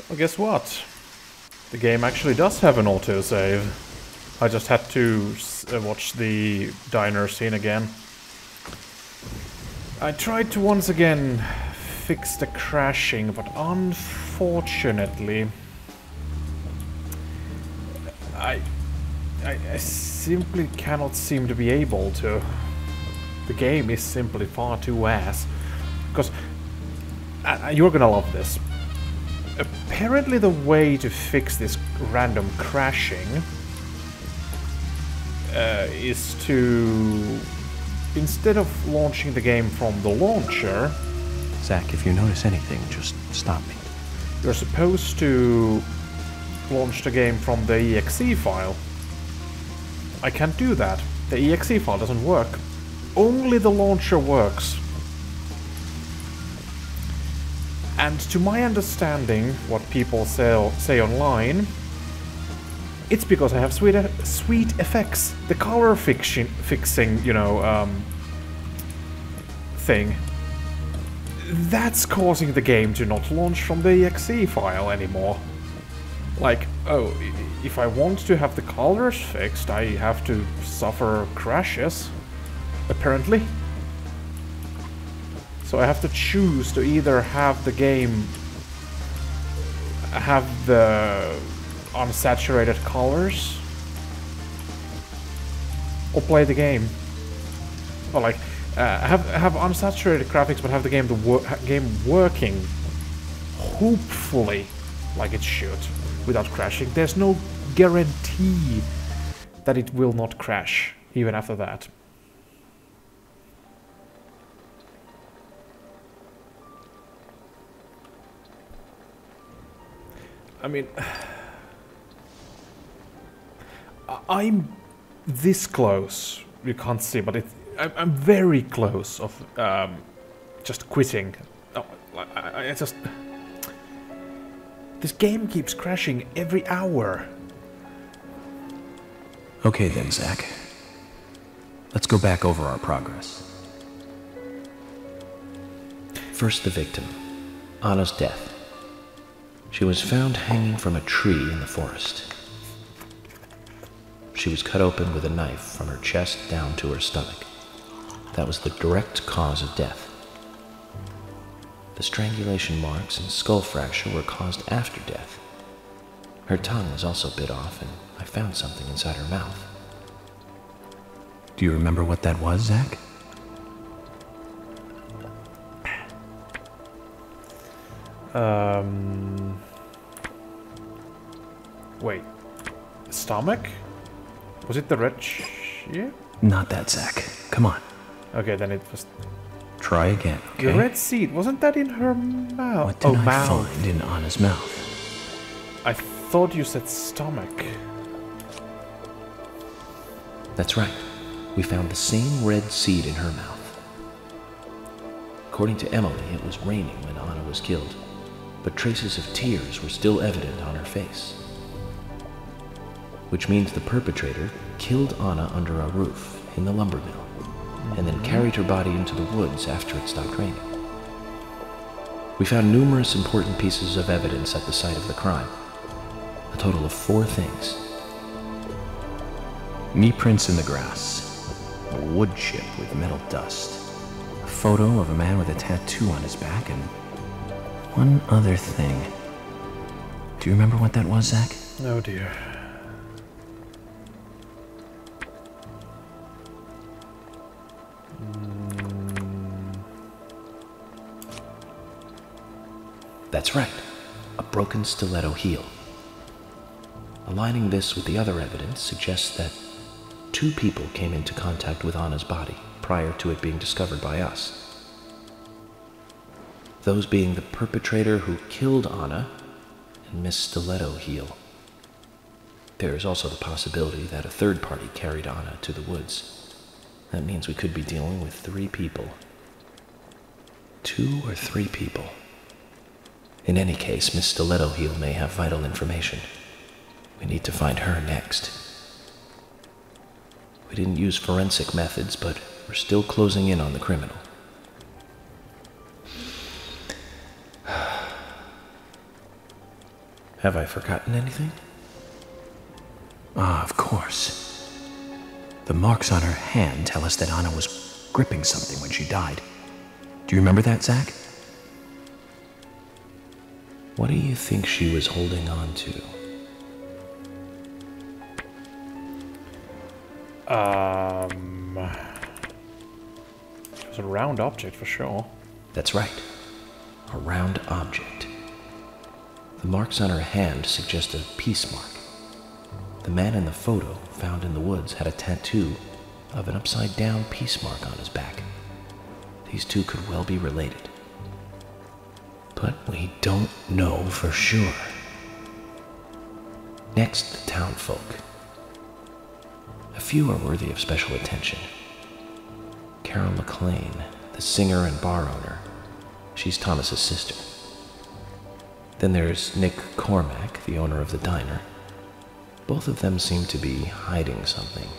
Well, guess what? The game actually does have an autosave. I just had to watch the diner scene again. I tried to once again fix the crashing, but unfortunately I simply cannot seem to be able to. The game is simply far too ass. Because you're gonna love this. Apparently the way to fix this random crashing is to, instead of launching the game from the launcher... Zach, if you notice anything, just stop me. You're supposed to launch the game from the exe file. I can't do that. The exe file doesn't work. Only the launcher works. And to my understanding, what people say online, it's because I have sweet effects. The color fixing, you know, thing. That's causing the game to not launch from the exe file anymore. Like, oh, if I want to have the colors fixed, I have to suffer crashes, apparently. So I have to choose to either have the game have the unsaturated colors or play the game. Or like have unsaturated graphics but have the game working hopefully like it should without crashing. There's no guarantee that it will not crash even after that. I mean, I'm this close. You can't see, but I'm very close of just quitting. Oh, I just... This game keeps crashing every hour. Okay then, Zach. Let's go back over our progress. First, the victim, Anna's death. She was found hanging from a tree in the forest. She was cut open with a knife from her chest down to her stomach. That was the direct cause of death. The strangulation marks and skull fracture were caused after death. Her tongue was also bit off, and I found something inside her mouth. Do you remember what that was, Zach? Wait. Stomach? Was it the red shit? Not that, Zach. Come on. Okay, then it was... Try again, okay? The red seed, wasn't that in her mouth? What did I find in Anna's mouth? I thought you said stomach. That's right. We found the same red seed in her mouth. According to Emily, it was raining when Anna was killed, but traces of tears were still evident on her face. Which means the perpetrator killed Anna under a roof in the lumber mill, and then carried her body into the woods after it stopped raining. We found numerous important pieces of evidence at the site of the crime. A total of 4 things. Knee prints in the grass, a wood chip with metal dust, a photo of a man with a tattoo on his back, and one other thing. Do you remember what that was, Zach? Oh dear. That's right, a broken stiletto heel. Aligning this with the other evidence suggests that 2 people came into contact with Anna's body prior to it being discovered by us. Those being the perpetrator who killed Anna and Miss Stiletto Heel. There is also the possibility that a third party carried Anna to the woods. That means we could be dealing with 3 people. 2 or 3 people. In any case, Miss Stiletto Heel may have vital information. We need to find her next. We didn't use forensic methods, but we're still closing in on the criminal. Have I forgotten anything? Ah, of course. The marks on her hand tell us that Anna was gripping something when she died. Do you remember that, Zach? What do you think she was holding on to? It was a round object for sure. That's right. A round object. The marks on her hand suggest a peace mark. The man in the photo found in the woods had a tattoo of an upside-down peace mark on his back. These two could well be related. But we don't know for sure. Next, the townfolk. A few are worthy of special attention. Carol McLean, the singer and bar owner. She's Thomas's sister. Then there's Nick Cormack, the owner of the diner. Both of them seem to be hiding something.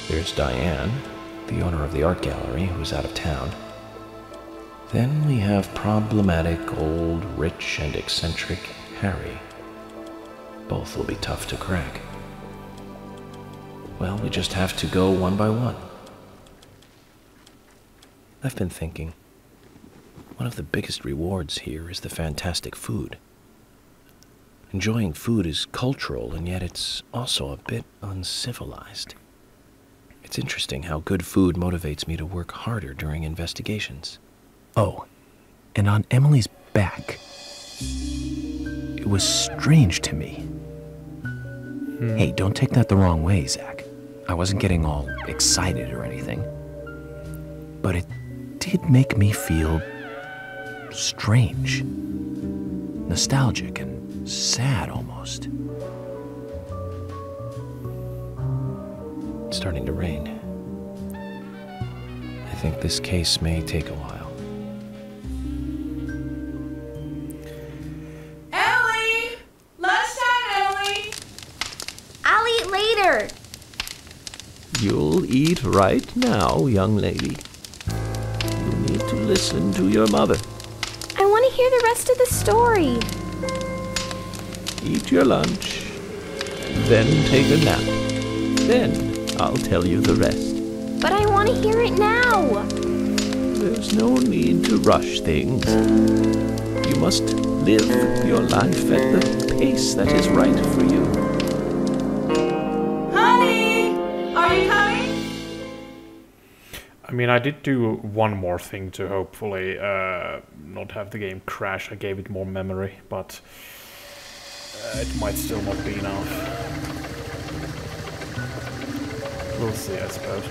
There's Diane, the owner of the art gallery, who's out of town. Then we have problematic, old, rich, and eccentric Harry. Both will be tough to crack. Well, we just have to go one by one. I've been thinking, one of the biggest rewards here is the fantastic food. Enjoying food is cultural, and yet it's also a bit uncivilized. It's interesting how good food motivates me to work harder during investigations. Oh, and on Emily's back, it was strange to me. Hey, don't take that the wrong way, Zach. I wasn't getting all excited or anything. But it did make me feel strange, nostalgic, and sad almost. It's starting to rain. I think this case may take a while. Ellie! Lunchtime, Ellie! I'll eat later. You'll eat right now, young lady. You need to listen to your mother. I want to hear the rest of the story. Eat your lunch, then take a nap. Then I'll tell you the rest. But I want to hear it now. There's no need to rush things. You must live your life at the pace that is right for you. Honey! Are you coming? I mean, I did do one more thing to hopefully not have the game crash. I gave it more memory, but it might still not be enough. We'll see, I suppose.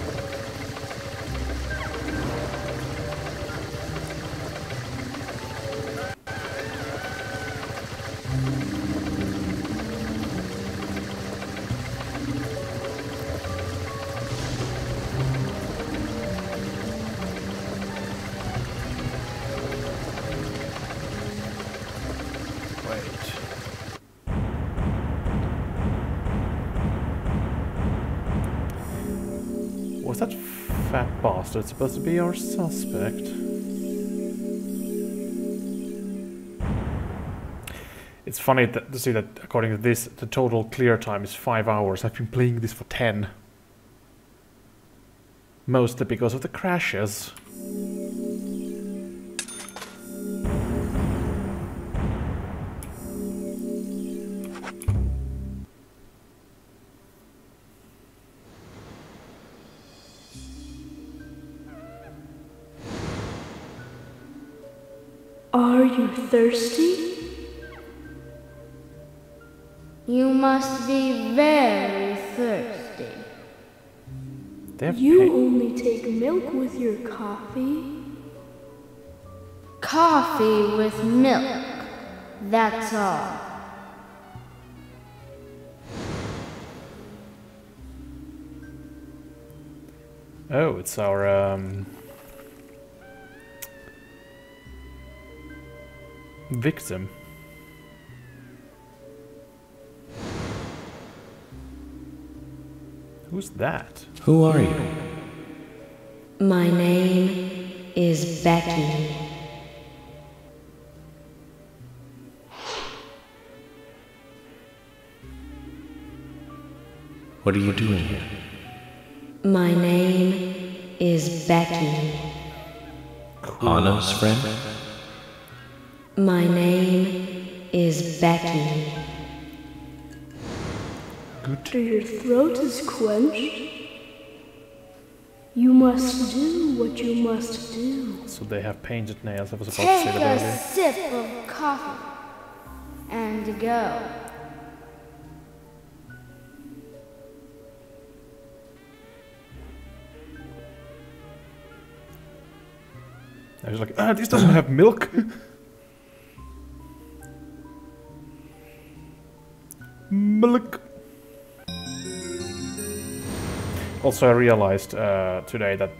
Was that fat bastard supposed to be our suspect? It's funny to see that according to this, the total clear time is 5 hours. I've been playing this for 10. Mostly because of the crashes. Are you thirsty? You must be very thirsty. You only take milk with your coffee? Coffee with milk. That's all. Oh, it's our victim. Who's that? Who are you? My name is Becky. What are you doing here? My name is Becky. Anna's friend? My name is Becky. So your throat is quenched? You must do what you must do. So they have painted nails. I was about to Take say that a earlier. sip of coffee and go. I was like, this doesn't have milk. Milk. Also, I realized today that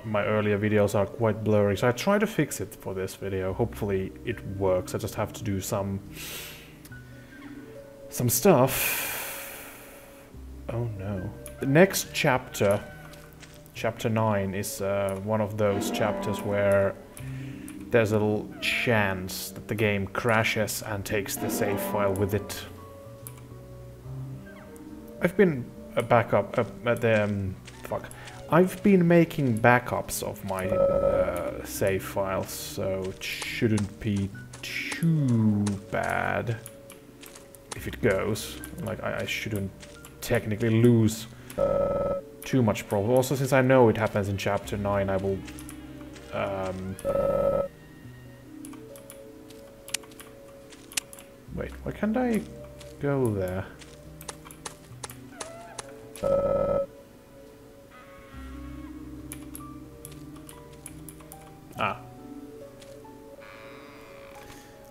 my earlier videos are quite blurry, so I tried to fix it for this video. Hopefully it works. I just have to do some stuff. Oh no. The next chapter, chapter 9, is one of those chapters where there's a little chance that the game crashes and takes the save file with it. I've been I've been making backups of my save files, so it shouldn't be too bad if it goes. Like, I shouldn't technically lose too much problem. Also, since I know it happens in chapter 9, I will wait, why can't I go there?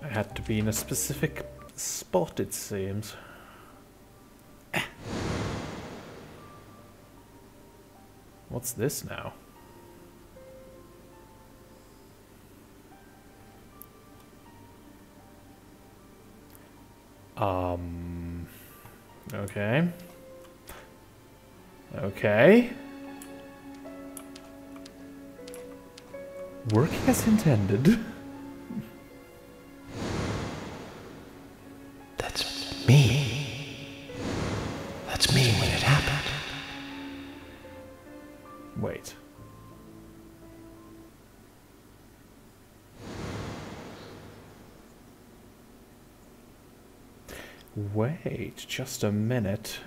I had to be in a specific spot, it seems. What's this now? Okay. Okay. Working as intended. That's me. That's me when it happened. Wait. Wait, just a minute.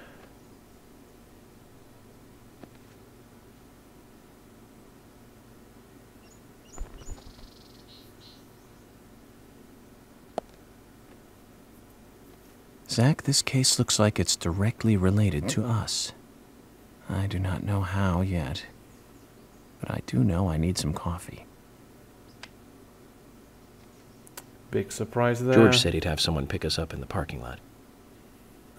Zach, this case looks like it's directly related to us. I do not know how yet, but I do know I need some coffee. Big surprise there. George said he'd have someone pick us up in the parking lot.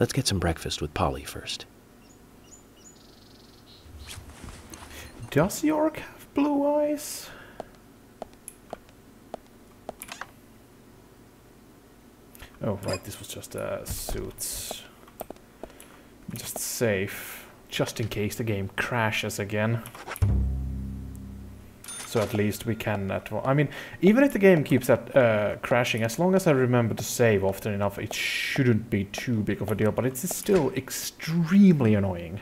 Let's get some breakfast with Polly first. Does York have blue eyes? Oh, right, this was just suits. Just safe. Just in case the game crashes again. So at least we can... I mean, even if the game keeps crashing, as long as I remember to save often enough, it shouldn't be too big of a deal, but it's still extremely annoying.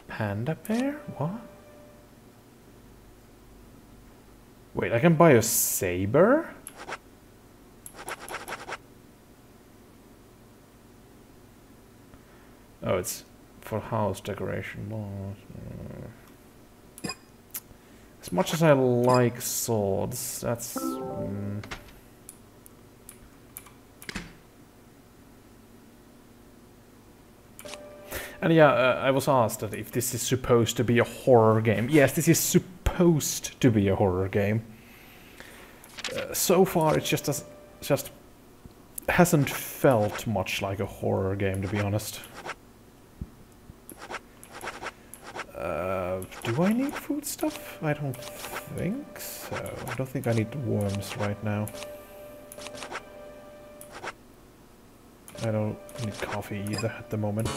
Panda bear? What? Wait, I can buy a saber? Oh, it's for house decoration. As much as I like swords, that's... And yeah, I was asked that if this is supposed to be a horror game. Yes, this is supposed to be a horror game. So far, it just hasn't felt much like a horror game, to be honest. Do I need food stuff? I don't think so. I don't think I need worms right now. I don't need coffee either at the moment.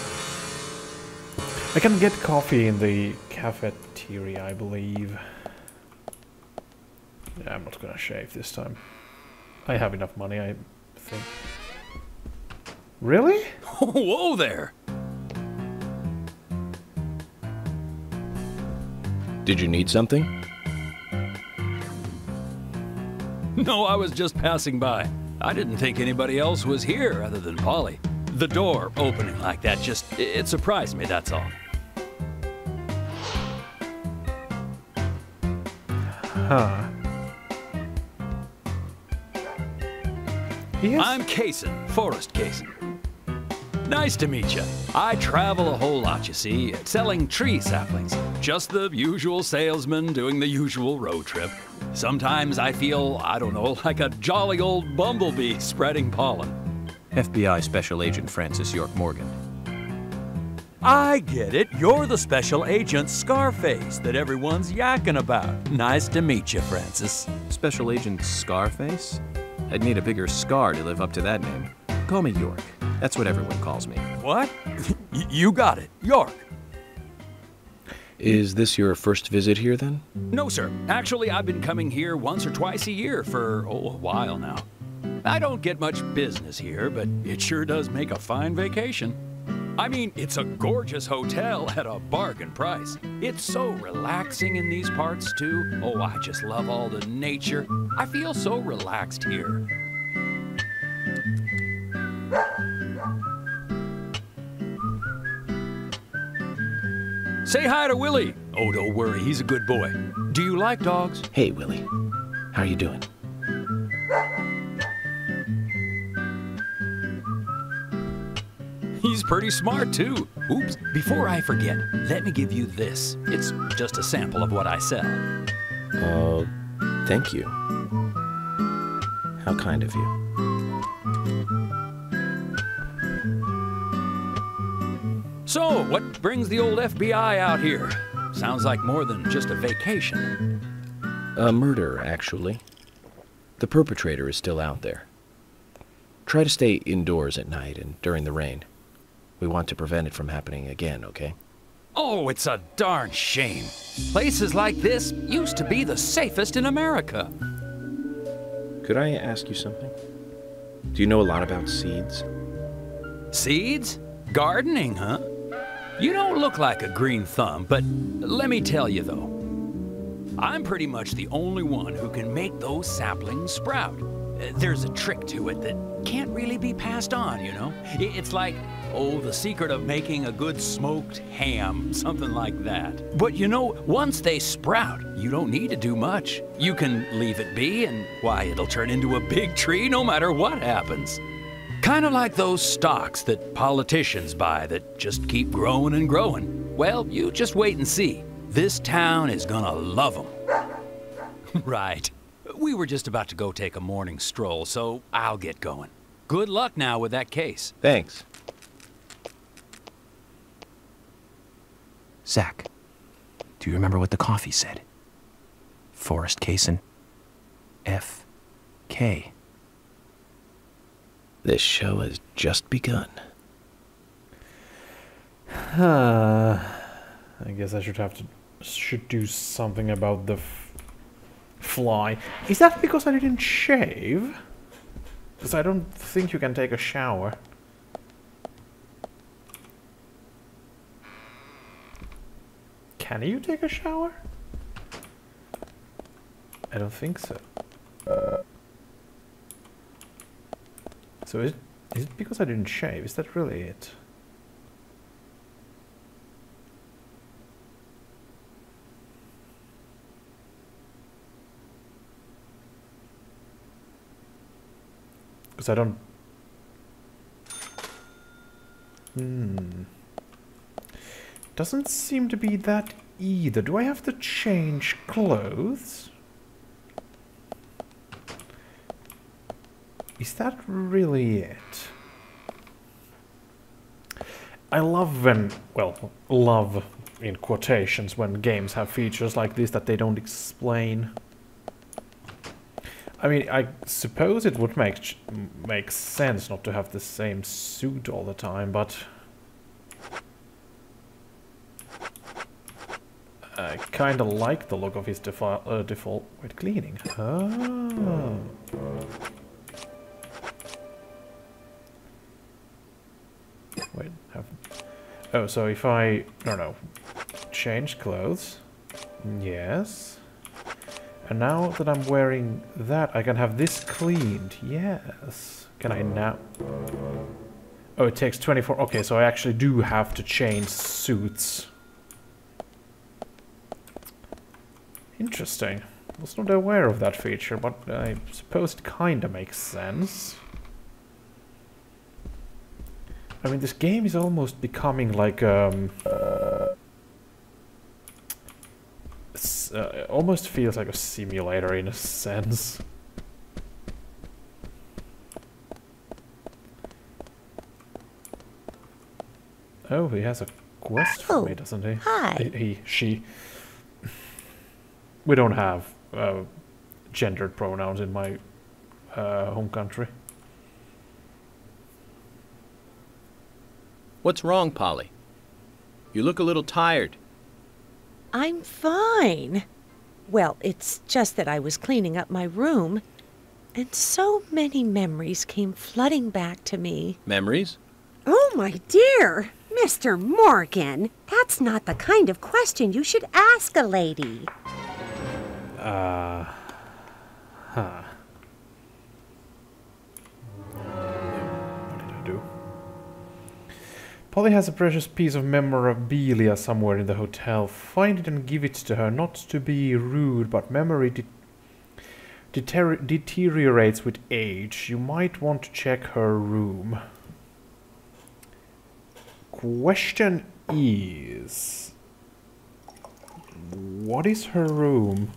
I can get coffee in the cafeteria, I believe. Yeah, I'm not gonna shave this time. I have enough money, I think. Really? Whoa there! Did you need something? No, I was just passing by. I didn't think anybody else was here other than Polly. The door opening like that it surprised me, that's all. Huh. Yes. I'm Kaysen, Forrest Kaysen. Nice to meet you. I travel a whole lot, you see, selling tree saplings. Just the usual salesman doing the usual road trip. Sometimes I feel, I don't know, like a jolly old bumblebee spreading pollen. FBI Special Agent Francis York Morgan. I get it. You're the special agent Scarface that everyone's yakking about. Nice to meet you, Francis. Special Agent Scarface? I'd need a bigger scar to live up to that name. Call me York. That's what everyone calls me. What? You got it. York. Is this your first visit here, then? No, sir. Actually, I've been coming here once or twice a year for, a while now. I don't get much business here, but it sure does make a fine vacation. I mean, it's a gorgeous hotel at a bargain price. It's so relaxing in these parts, too. Oh, I just love all the nature. I feel so relaxed here. Say hi to Willie. Oh, don't worry, he's a good boy. Do you like dogs? Hey, Willie. How are you doing? He's pretty smart, too. Oops, before I forget, let me give you this. It's just a sample of what I sell. Thank you. How kind of you. So, what brings the old FBI out here? Sounds like more than just a vacation. A murder, actually. The perpetrator is still out there. Try to stay indoors at night and during the rain. We want to prevent it from happening again, okay? Oh, it's a darn shame. Places like this used to be the safest in America. Could I ask you something? Do you know a lot about seeds? Seeds? Gardening, huh? You don't look like a green thumb, but let me tell you though, I'm pretty much the only one who can make those saplings sprout. There's a trick to it that can't really be passed on, you know? It's like, the secret of making a good smoked ham, something like that. But you know, once they sprout, you don't need to do much. You can leave it be and, why, it'll turn into a big tree no matter what happens. Kind of like those stocks that politicians buy that just keep growing and growing. Well, you just wait and see. This town is gonna love them. Right. We were just about to go take a morning stroll, so I'll get going. Good luck now with that case. Thanks. Zach, do you remember what the coffee said? Forrest Kaysen. F.K. This show has just begun. I guess I should do something about the fly. Is that because I didn't shave? Because I don't think you can take a shower. Can you take a shower? I don't think so. So is it because I didn't shave? Is that really it? Because I don't... Doesn't seem to be that either. Do I have to change clothes? Is that really it? I love when, well, love in quotations, when games have features like this that they don't explain. I mean, I suppose it would make sense not to have the same suit all the time, but I kind of like the look of his default wait, cleaning. Oh. Oh, so if I... No. Change clothes. Yes. And now that I'm wearing that, I can have this cleaned. Yes. Can I now... Oh, it takes 24... Okay, so I actually do have to change suits. Interesting. I was not aware of that feature, but I suppose it kinda makes sense. I mean, this game is almost becoming like almost feels like a simulator in a sense. Oh, he has a quest for me, doesn't he? Hi. She. We don't have gendered pronouns in my home country. What's wrong, Polly? You look a little tired. I'm fine. Well, it's just that I was cleaning up my room, and so many memories came flooding back to me. Memories? Oh, my dear! Mr. Morgan, that's not the kind of question you should ask a lady. Huh. What did I do? Polly has a precious piece of memorabilia somewhere in the hotel. Find it and give it to her. Not to be rude, but memory deteriorates with age. You might want to check her room. Question is... what is her room?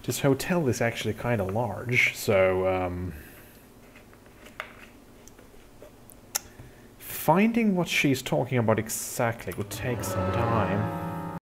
This hotel is actually kind of large, so... finding what she's talking about exactly would take some time.